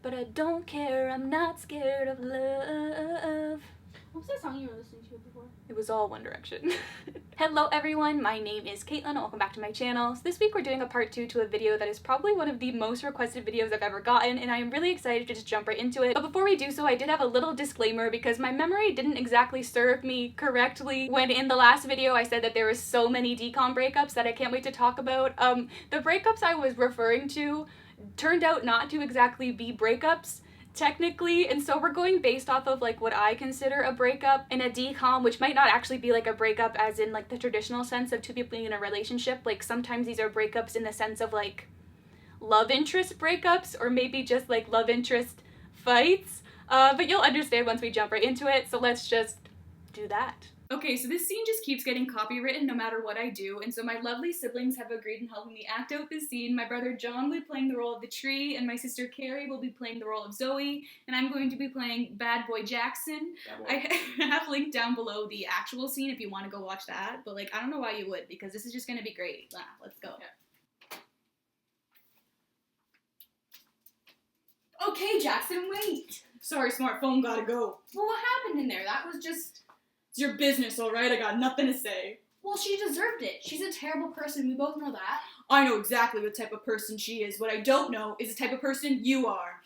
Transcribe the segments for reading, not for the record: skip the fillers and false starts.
But I don't care, I'm not scared of love. What was that song you were listening to before? It was all One Direction. Hello everyone, my name is Caitlin and welcome back to my channel. So this week we're doing a part 2 to a video that is probably one of the most requested videos I've ever gotten, and I am really excited to just jump right into it. But before we do so, I did have a little disclaimer because my memory didn't exactly serve me correctly when in the last video I said that there were so many DCOM breakups that I can't wait to talk about. The breakups I was referring to turned out not to exactly be breakups, technically, and so we're going based off of like what I consider a breakup in a DCOM, which might not actually be like a breakup as in like the traditional sense of two people being in a relationship. Like sometimes these are breakups in the sense of like love interest breakups, or maybe just like love interest fights, but you'll understand once we jump right into it, so let's just do that. Okay, so this scene just keeps getting copywritten no matter what I do, and so my lovely siblings have agreed in helping me act out this scene. My brother John will be playing the role of the tree, and my sister Carrie will be playing the role of Zoe, and I'm going to be playing Bad Boy Jackson. I have linked down below the actual scene if you want to go watch that, but like I don't know why you would, because this is just going to be great. Let's go. Yeah. Okay, Jackson, wait! Sorry, smartphone, gotta go. Well, what happened in there? That was just... It's your business, alright? I got nothing to say. Well, she deserved it. She's a terrible person. We both know that. I know exactly what type of person she is. What I don't know is the type of person you are.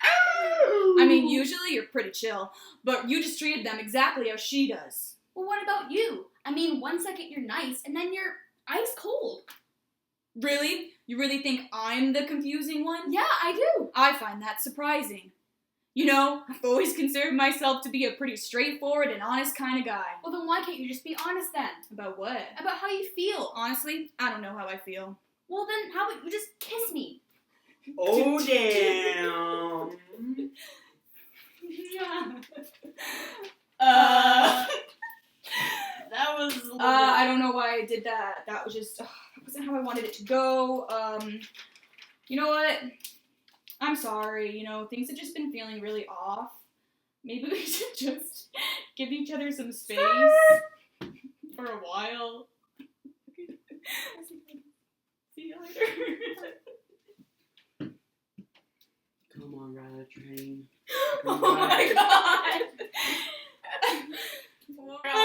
I mean, usually you're pretty chill, but you just treated them exactly how she does. Well, what about you? I mean, 1 second you're nice, and then you're ice cold. Really? You really think I'm the confusing one? Yeah, I do. I find that surprising. You know, I've always considered myself to be a pretty straightforward and honest kind of guy. Well, then why can't you just be honest then? About what? About how you feel. Honestly, I don't know how I feel. Well, then how about you just kiss me? Oh, damn. Yeah. That was a little I don't know why I did that. That was just, that wasn't how I wanted it to go. You know what? I'm sorry, you know, things have just been feeling really off. Maybe we should just give each other some space for a while. See you later. Come on, ride a train. Oh my god!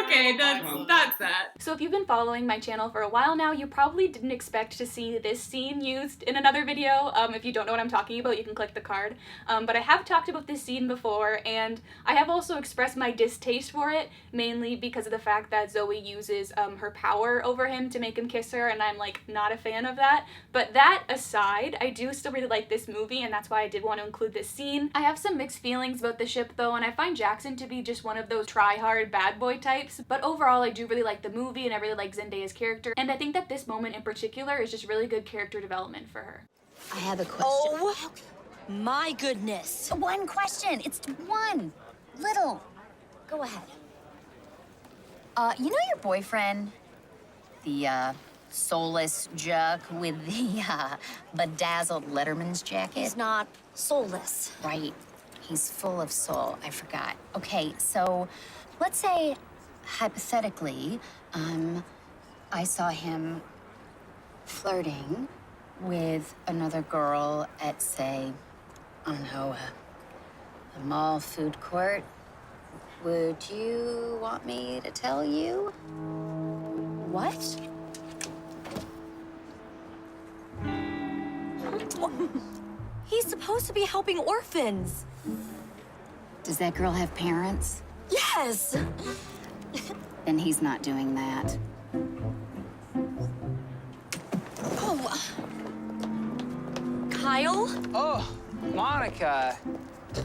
Okay, that's that. So if you've been following my channel for a while now, you probably didn't expect to see this scene used in another video. If you don't know what I'm talking about, you can click the card. But I have talked about this scene before, and I have also expressed my distaste for it, mainly because of the fact that Zoe uses her power over him to make him kiss her, and I'm like not a fan of that. But that aside, I do still really like this movie, and that's why I did want to include this scene. I have some mixed feelings about the ship though, and I find Jackson to be just one of those try-hard bad boy types, but overall I do really like the movie and I really like Zendaya's character, and I think that this moment in particular is just really good character development for her. I have a question. Oh, my goodness. One question. It's one. Little. Go ahead. You know your boyfriend? The, soulless Juck with the, bedazzled Letterman's jacket? He's not soulless. Right. He's full of soul. I forgot. Okay, so let's say, hypothetically, I saw him flirting with another girl at, say, I don't know, a mall food court. Would you want me to tell you? What? He's supposed to be helping orphans. Does that girl have parents? Yes! Then he's not doing that. Oh. Kyle? Oh, Monica.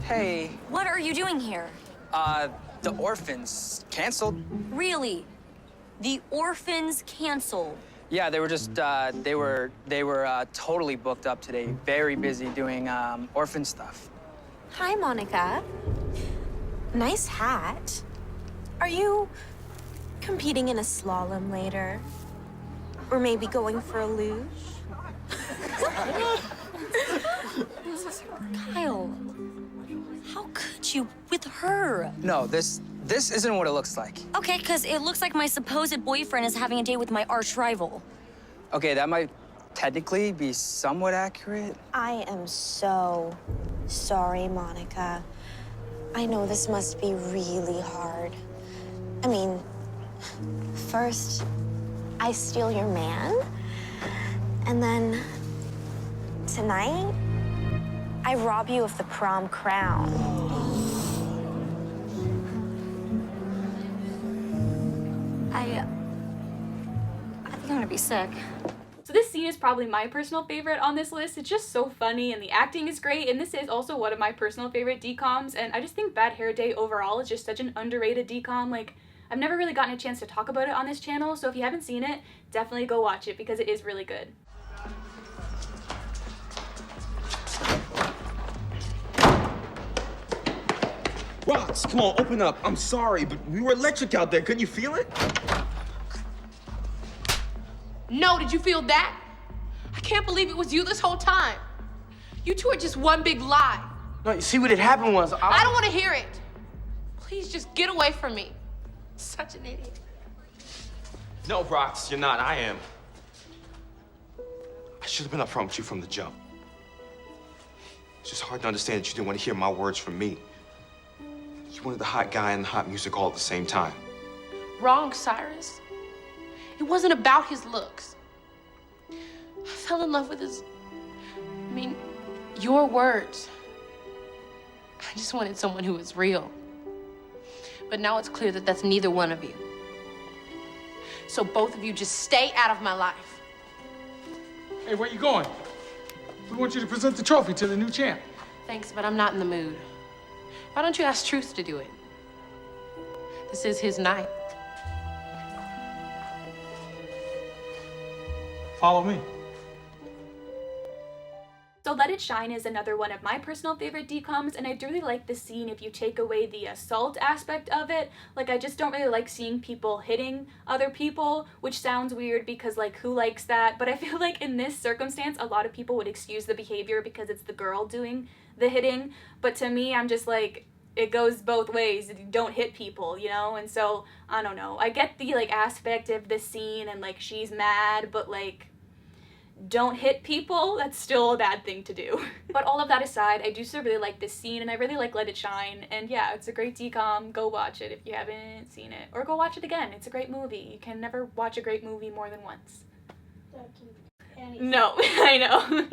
Hey. What are you doing here? The orphans canceled. Really? The orphans canceled. Yeah, they were just, they were totally booked up today. Very busy doing, orphan stuff. Hi, Monica. Nice hat. Are you competing in a slalom later? Or maybe going for a luge? Kyle, how could you with her? No, this isn't what it looks like. Okay, because it looks like my supposed boyfriend is having a date with my arch rival. Okay, that might technically be somewhat accurate. I am so Sorry, Monica. I know this must be really hard. I mean, first, I steal your man, and then tonight, I rob you of the prom crown. I think I'm gonna be sick. So this scene is probably my personal favorite on this list. It's just so funny and the acting is great, and this is also one of my personal favorite DCOMs, and I just think Bad Hair Day overall is just such an underrated DCOM. Like, I've never really gotten a chance to talk about it on this channel, so if you haven't seen it, definitely go watch it because it is really good. Rox, come on, open up. I'm sorry, but we were electric out there. Couldn't you feel it? No, did you feel that? I can't believe it was you this whole time. You two are just one big lie. No, you see what had happened was I don't want to hear it. Please just get away from me. Such an idiot. No, Rox, you're not. I am. I should have been upfront with you from the jump. It's just hard to understand that you didn't want to hear my words from me. You wanted the hot guy and the hot music all at the same time. Wrong, Cyrus. It wasn't about his looks. I fell in love with your words. I just wanted someone who was real. But now it's clear that that's neither one of you. So both of you just stay out of my life. Hey, where you going? We want you to present the trophy to the new champ. Thanks, but I'm not in the mood. Why don't you ask Truth to do it? This is his night. Follow me. So Let It Shine is another one of my personal favorite DCOMs, and I do really like this scene if you take away the assault aspect of it. Like, I just don't really like seeing people hitting other people, which sounds weird because, like, who likes that? But I feel like in this circumstance, a lot of people would excuse the behavior because it's the girl doing the hitting. But to me, I'm just like, it goes both ways. You don't hit people, you know? And so, I don't know. I get the, like, aspect of this scene and, like, she's mad, but, like, don't hit people, that's still a bad thing to do. But all of that aside, I do still really like this scene, and I really like Let It Shine, and yeah, it's a great DCOM. Go watch it if you haven't seen it. Or go watch it again. It's a great movie. You can never watch a great movie more than once. No, I know.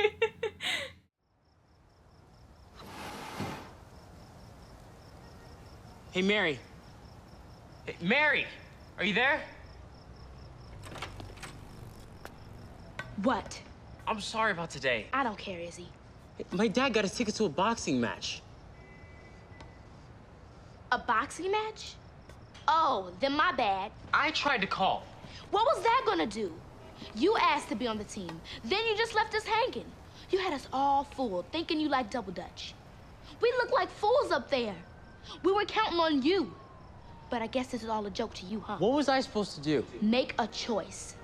Hey, Mary. Hey, Mary, are you there? What? I'm sorry about today. I don't care, Izzy. My dad got us tickets to a boxing match. A boxing match? Oh, then my bad. I tried to call. What was that gonna do? You asked to be on the team, then you just left us hanging. You had us all fooled, thinking you liked double dutch. We look like fools up there. We were counting on you. But I guess this is all a joke to you, huh? What was I supposed to do? Make a choice.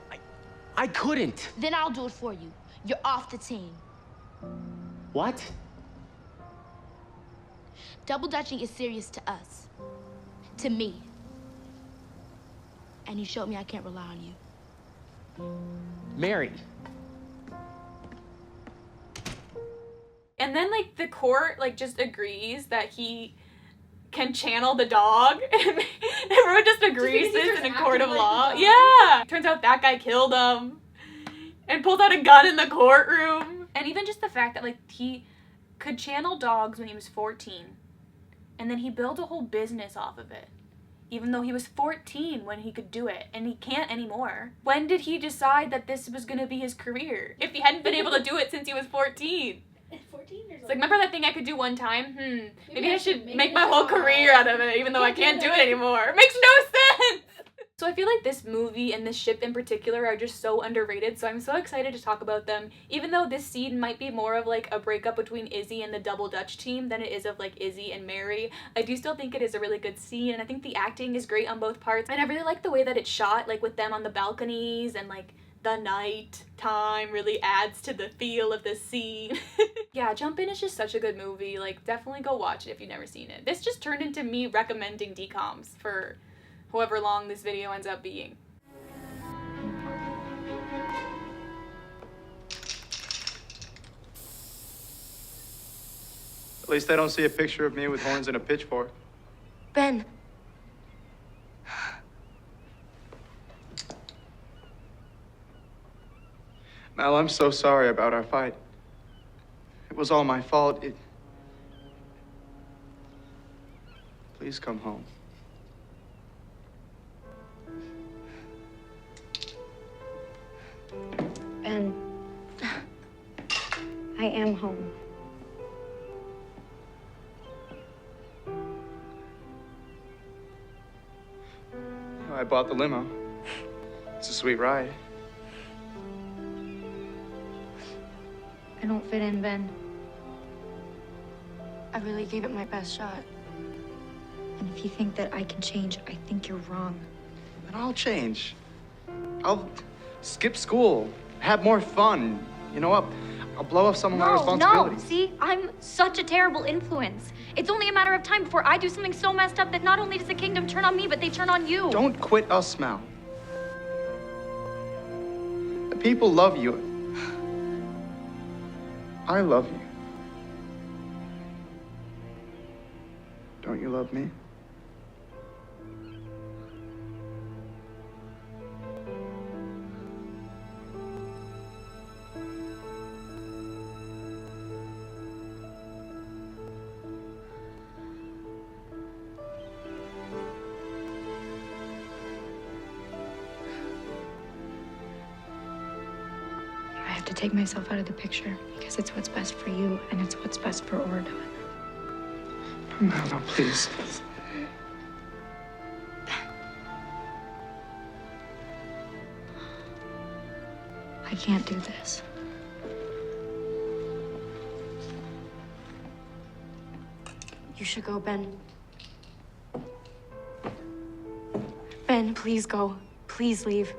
I couldn't. Then I'll do it for you. You're off the team. What? Double dutching is serious to us. To me. And you showed me I can't rely on you. Mary. And then, like, the court, like, just agrees that he can channel the dog. And everyone just agrees this in a court of law. Yeah! Turns out that guy killed him. And pulled out a gun in the courtroom. And even just the fact that, like, he could channel dogs when he was 14. And then he built a whole business off of it. Even though he was 14 when he could do it. And he can't anymore. When did he decide that this was gonna be his career? If he hadn't been able to do it since he was 14. 14 years old. It's like, remember that thing I could do one time? Maybe I should make my whole career out of it, even though I can't do it anymore. It makes no sense! So I feel like this movie and this ship in particular are just so underrated, so I'm so excited to talk about them. Even though this scene might be more of like a breakup between Izzy and the Double Dutch team than it is of like Izzy and Mary, I do still think it is a really good scene, and I think the acting is great on both parts. And I really like the way that it's shot, like with them on the balconies, and like the night time really adds to the feel of the scene. Yeah, Jump In is just such a good movie. Like, definitely go watch it if you've never seen it. This just turned into me recommending DCOMs for however long this video ends up being. At least I don't see a picture of me with horns and a pitchfork. Ben. Mal, I'm so sorry about our fight. It was all my fault. Please come home. Ben, I am home. I bought the limo. It's a sweet ride. I don't fit in, Ben. I really gave it my best shot. And if you think that I can change, I think you're wrong. But I'll change. I'll skip school, have more fun. You know what? I'll blow off some of my responsibilities. No, see? I'm such a terrible influence. It's only a matter of time before I do something so messed up that not only does the kingdom turn on me, but they turn on you. Don't quit us, Mal. The people love you. I love you. Don't you love me? I have to take myself out of the picture because it's what's best for you and it's what's best for Oregon. No, please. I can't do this. You should go, Ben. Ben, please go. Please leave.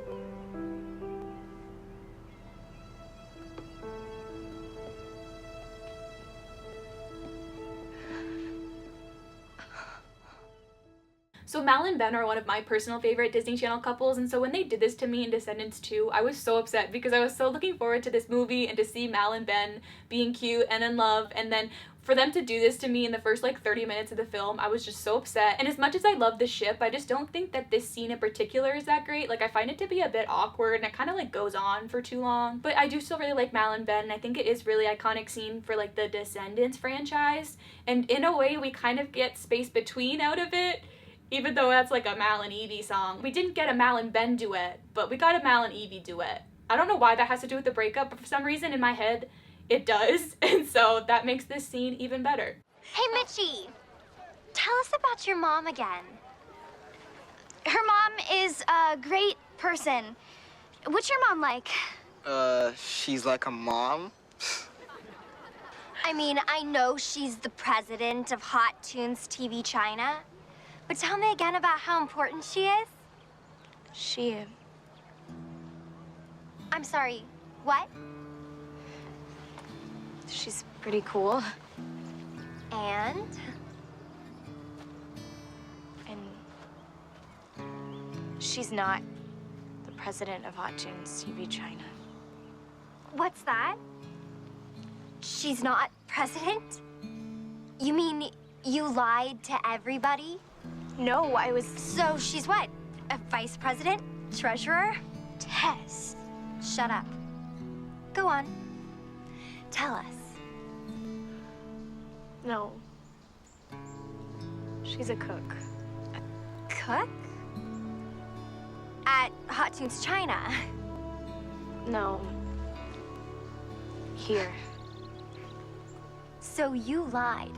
So Mal and Ben are one of my personal favorite Disney Channel couples, and so when they did this to me in Descendants 2, I was so upset because I was so looking forward to this movie and to see Mal and Ben being cute and in love, and then for them to do this to me in the first like 30 minutes of the film, I was just so upset. And as much as I love the ship, I just don't think that this scene in particular is that great. Like, I find it to be a bit awkward and it kind of like goes on for too long. But I do still really like Mal and Ben, and I think it is really iconic scene for like the Descendants franchise. And in a way, we kind of get Space Between out of it, even though that's like a Mal and Evie song. We didn't get a Mal and Ben duet, but we got a Mal and Evie duet. I don't know why that has to do with the breakup, but for some reason in my head, it does, and so that makes this scene even better. Hey, Mitchie, tell us about your mom again. Her mom is a great person. What's your mom like? She's like a mom. I mean, I know she's the president of Hot Tunes TV China, but tell me again about how important she is. I'm sorry, what? She's pretty cool. And? She's not the president of Hot Tunes TV China. What's that? She's not president? You mean you lied to everybody? No, I was... So she's what? A vice president? Treasurer? Tess. Shut up. Go on. Tell us. No. She's a cook. Cook? At Hot Tunes China? No. Here. So you lied.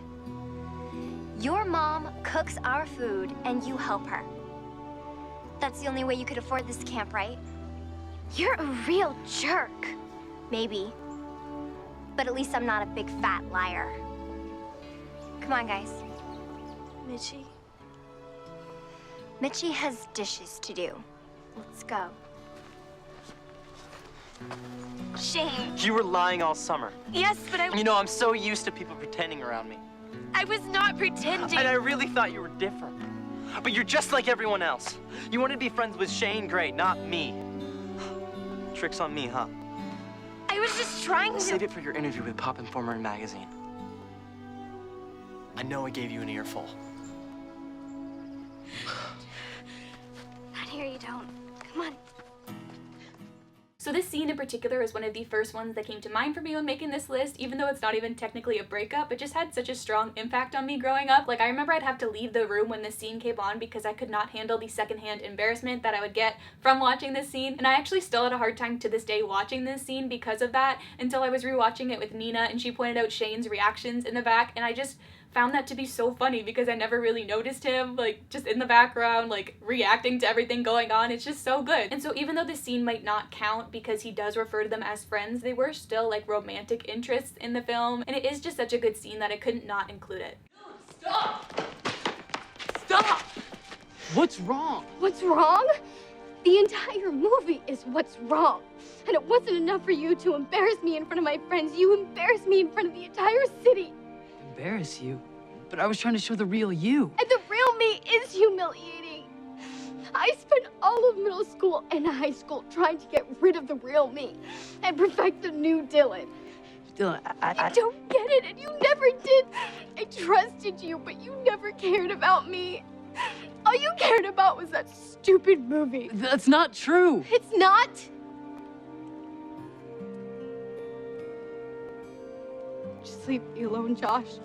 Your mom cooks our food and you help her. That's the only way you could afford this camp, right? You're a real jerk. Maybe. But at least I'm not a big fat liar. Come on, guys. Mitchie? Mitchie has dishes to do. Let's go. Shane. You were lying all summer. Yes, but You know, I'm so used to people pretending around me. I was not pretending. And I really thought you were different. But you're just like everyone else. You wanted to be friends with Shane, great, not me. Tricks on me, huh? I was just trying to... Save it for your interview with Pop Informer magazine. I know I gave you an earful. Not here, you don't. Come on. So this scene in particular is one of the first ones that came to mind for me when making this list, even though it's not even technically a breakup. It just had such a strong impact on me growing up. Like, I remember I'd have to leave the room when this scene came on because I could not handle the secondhand embarrassment that I would get from watching this scene. And I actually still had a hard time to this day watching this scene because of that, until I was rewatching it with Nina and she pointed out Shane's reactions in the back, and I just found that to be so funny because I never really noticed him, like, just in the background, like, reacting to everything going on. It's just so good. And so even though the scene might not count because he does refer to them as friends, they were still, like, romantic interests in the film, and it is just such a good scene that I couldn't not include it. Stop! Stop! What's wrong? What's wrong? The entire movie is what's wrong. And it wasn't enough for you to embarrass me in front of my friends. You embarrassed me in front of the entire city. Embarrass you? But I was trying to show the real you. And the real me is humiliating. I spent all of middle school and high school trying to get rid of the real me and perfect the new Dylan. Dylan, You don't get it, and you never did. I trusted you, but you never cared about me. All you cared about was that stupid movie. That's not true. It's not. Just leave me alone, Josh.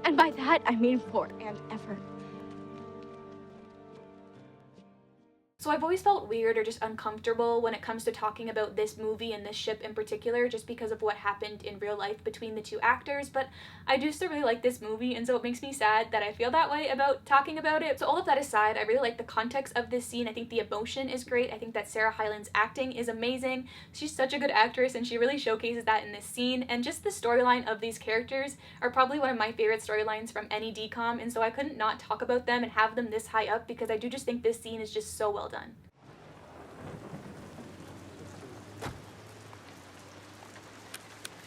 And by that, I mean for and ever. So I've always felt weird or just uncomfortable when it comes to talking about this movie and this ship in particular, just because of what happened in real life between the two actors, but I do still really like this movie, and so it makes me sad that I feel that way about talking about it. So all of that aside, I really like the context of this scene. I think the emotion is great. I think that Sarah Hyland's acting is amazing. She's such a good actress, and she really showcases that in this scene, and just the storyline of these characters are probably one of my favorite storylines from any DCOM, and so I couldn't not talk about them and have them this high up because I do just think this scene is just so well done.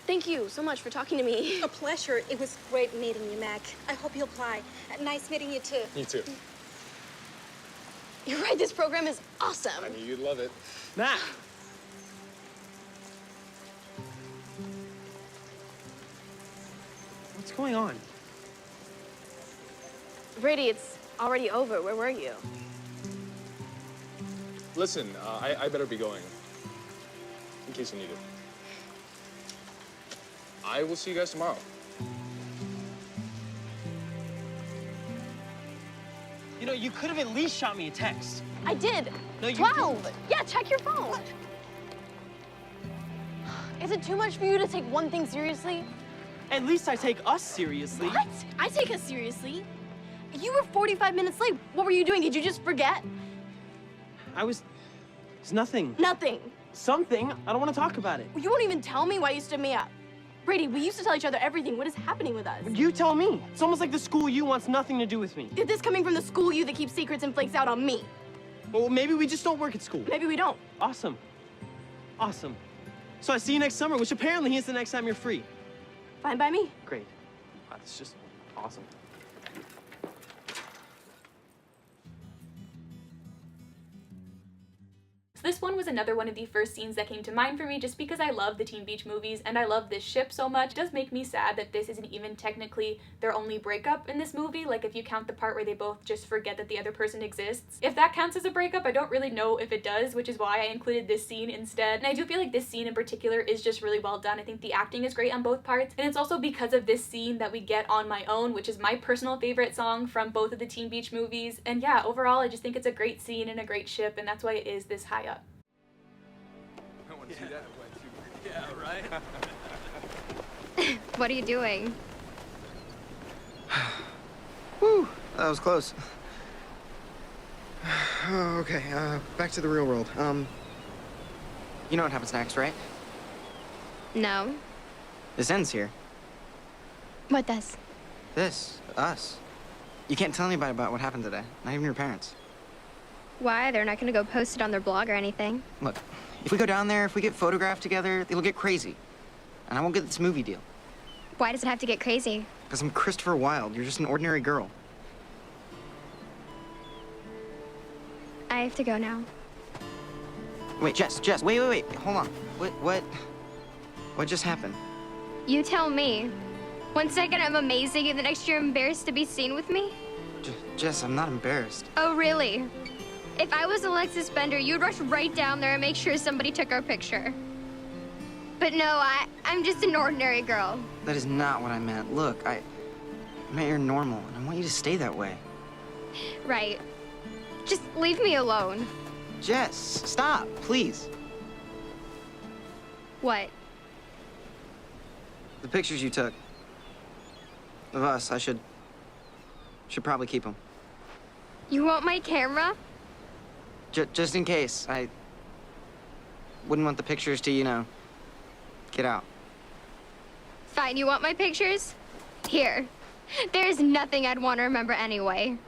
Thank you so much for talking to me. A pleasure. It was great meeting you, Mac. I hope you apply. Nice meeting you, too. Me too. You're right, this program is awesome. I knew you'd love it. Matt! What's going on? Brady, it's already over. Where were you? Listen, I better be going. In case you need it. I will see you guys tomorrow. You know, you could have at least shot me a text. I did. No, you 12. didn't. Yeah, check your phone. Is it too much for you to take one thing seriously? At least I take us seriously. What? I take us seriously. You were 45 minutes late. What were you doing? Did you just forget? It's nothing. Nothing. Something. I don't want to talk about it. You won't even tell me why you stood me up. Brady, we used to tell each other everything. What is happening with us? You tell me. It's almost like the school you wants nothing to do with me. Is this coming from the school you that keeps secrets and flakes out on me? Well, maybe we just don't work at school. Maybe we don't. Awesome. Awesome. So I see you next summer, which apparently is the next time you're free. Fine by me. Great. That's just awesome. So this one was another one of the first scenes that came to mind for me just because I love the Teen Beach movies and I love this ship so much. It does make me sad that this isn't even technically their only breakup in this movie, like if you count the part where they both just forget that the other person exists. If that counts as a breakup, I don't really know if it does, which is why I included this scene instead. And I do feel like this scene in particular is just really well done. I think the acting is great on both parts, and it's also because of this scene that we get On My Own, which is my personal favorite song from both of the Teen Beach movies. And yeah, overall I just think it's a great scene and a great ship, and that's why it is this high up. See that way too. Yeah, right? What are you doing? Whew, that was close. Oh, okay, back to the real world. You know what happens next, right? No. This ends here. What does? This, us. You can't tell anybody about what happened today, not even your parents. Why? They're not gonna go post it on their blog or anything. Look, if we go down there, if we get photographed together, it'll get crazy. And I won't get this movie deal. Why does it have to get crazy? Because I'm Christopher Wilde. You're just an ordinary girl. I have to go now. Wait, Jess, wait. Hold on. What just happened? You tell me. One second I'm amazing, and the next you're embarrassed to be seen with me? Jess, I'm not embarrassed. Oh, really? If I was Alexis Bender, you'd rush right down there and make sure somebody took our picture. But no, I'm just an ordinary girl. That is not what I meant. Look, I meant you're normal, and I want you to stay that way. Right. Just leave me alone. Jess, stop, please. What? The pictures you took of us, I should probably keep them. You want my camera? Just in case. I wouldn't want the pictures to, you know, get out. Fine, you want my pictures? Here. There's nothing I'd want to remember anyway.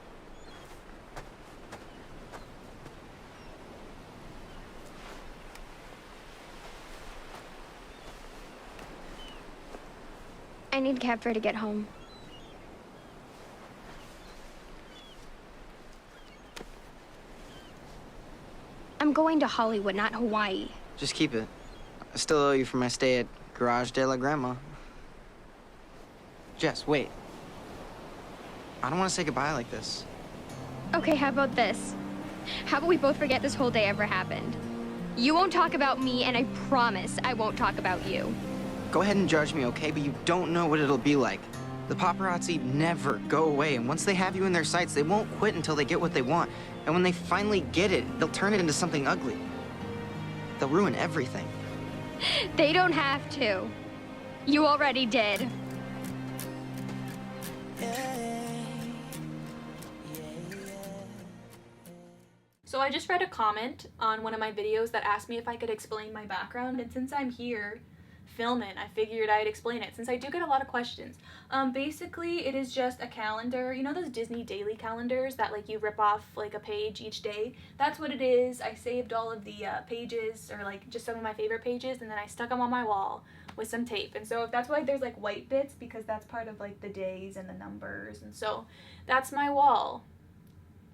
I need cab fare to get home. I'm going to Hollywood, not Hawaii. Just keep it. I still owe you for my stay at Garage de la Grandma. Jess, wait. I don't want to say goodbye like this. Okay, how about this? How about we both forget this whole day ever happened? You won't talk about me, and I promise I won't talk about you. Go ahead and judge me, okay? But you don't know what it'll be like. The paparazzi never go away, and once they have you in their sights, they won't quit until they get what they want. And when they finally get it, they'll turn it into something ugly. They'll ruin everything. They don't have to. You already did. So I just read a comment on one of my videos that asked me if I could explain my background, and since I'm here filming, I figured I'd explain it since I do get a lot of questions. Basically, it is just a calendar. You know those Disney daily calendars that like you rip off like a page each day? That's what it is. I saved all of the pages, or like just some of my favorite pages, and then I stuck them on my wall with some tape. And so that's why there's like white bits, because that's part of like the days and the numbers. And so that's my wall.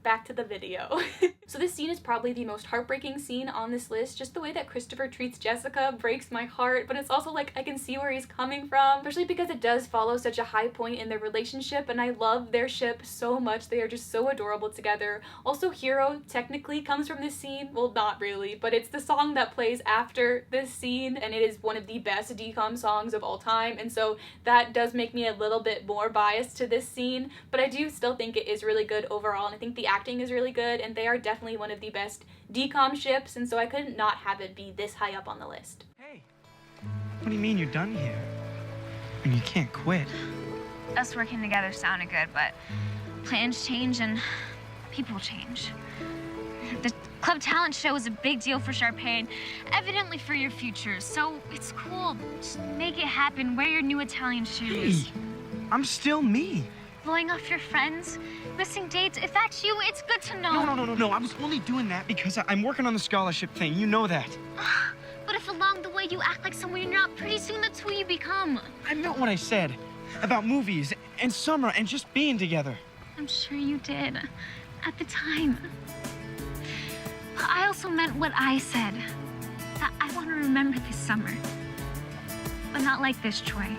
Back to the video. So this scene is probably the most heartbreaking scene on this list. Just the way that Christopher treats Jessica breaks my heart, but it's also like I can see where he's coming from, especially because it does follow such a high point in their relationship, and I love their ship so much. They are just so adorable together. Also, Hero technically comes from this scene. Well, not really, but it's the song that plays after this scene, and it is one of the best DCOM songs of all time, and so that does make me a little bit more biased to this scene, but I do still think it is really good overall, and I think the acting is really good, and they are definitely one of the best DCOM ships, and so I couldn't not have it be this high up on the list. Hey, what do you mean you're done here? I mean, you can't quit. Us working together sounded good, but plans change and people change. The club talent show is a big deal for Sharpay and evidently for your future, so it's cool. Just make it happen. Wear your new Italian shoes. Hey, I'm still me. Blowing off your friends, missing dates. If that's you, it's good to know. No. I was only doing that because I'm working on the scholarship thing. You know that. But if along the way you act like someone you're not, pretty soon that's who you become. I meant what I said about movies and summer and just being together. I'm sure you did at the time. I also meant what I said. That I want to remember this summer. But not like this, Troy.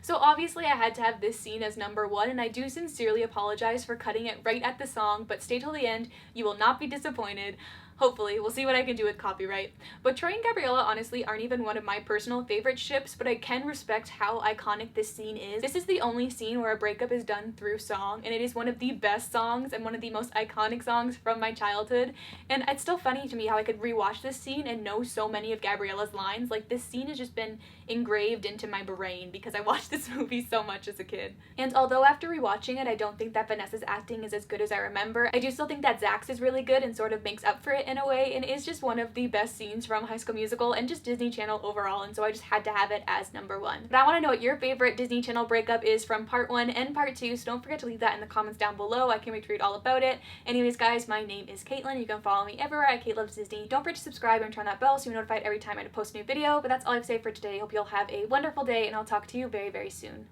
So obviously I had to have this scene as number one, and I do sincerely apologize for cutting it right at the song, but stay till the end, you will not be disappointed. Hopefully. We'll see what I can do with copyright. But Troy and Gabriella honestly aren't even one of my personal favorite ships, but I can respect how iconic this scene is. This is the only scene where a breakup is done through song, and it is one of the best songs and one of the most iconic songs from my childhood. And it's still funny to me how I could rewatch this scene and know so many of Gabriella's lines. Like, this scene has just been engraved into my brain because I watched this movie so much as a kid. And although after rewatching it, I don't think that Vanessa's acting is as good as I remember, I do still think that Zach's is really good and sort of makes up for it in a way, and is just one of the best scenes from High School Musical and just Disney Channel overall, and so I just had to have it as number one. But I want to know what your favorite Disney Channel breakup is from part 1 and part 2, so don't forget to leave that in the comments down below. I can't wait to read all about it. Anyways guys, my name is Caitlin. You can follow me everywhere at Kate Loves Disney. Don't forget to subscribe and turn that bell so you're notified every time I post a new video, but that's all I have to say for today. Hope you'll have a wonderful day, and I'll talk to you very, very soon.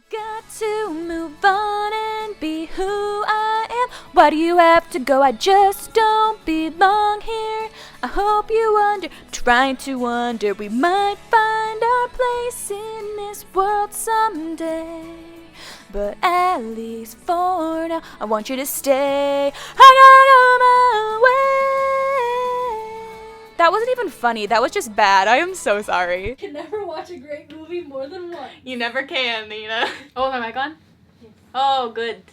Got to move on and be who I am. Why do you have to go? I just don't belong here. I hope you wonder, trying to wonder, we might find out. our place in this world someday. But at least for now, I want you to stay. I gotta go my way. That wasn't even funny. That was just bad. I am so sorry. You can never watch a great movie more than once. You never can, Nina. Oh, is my mic on? Oh, good.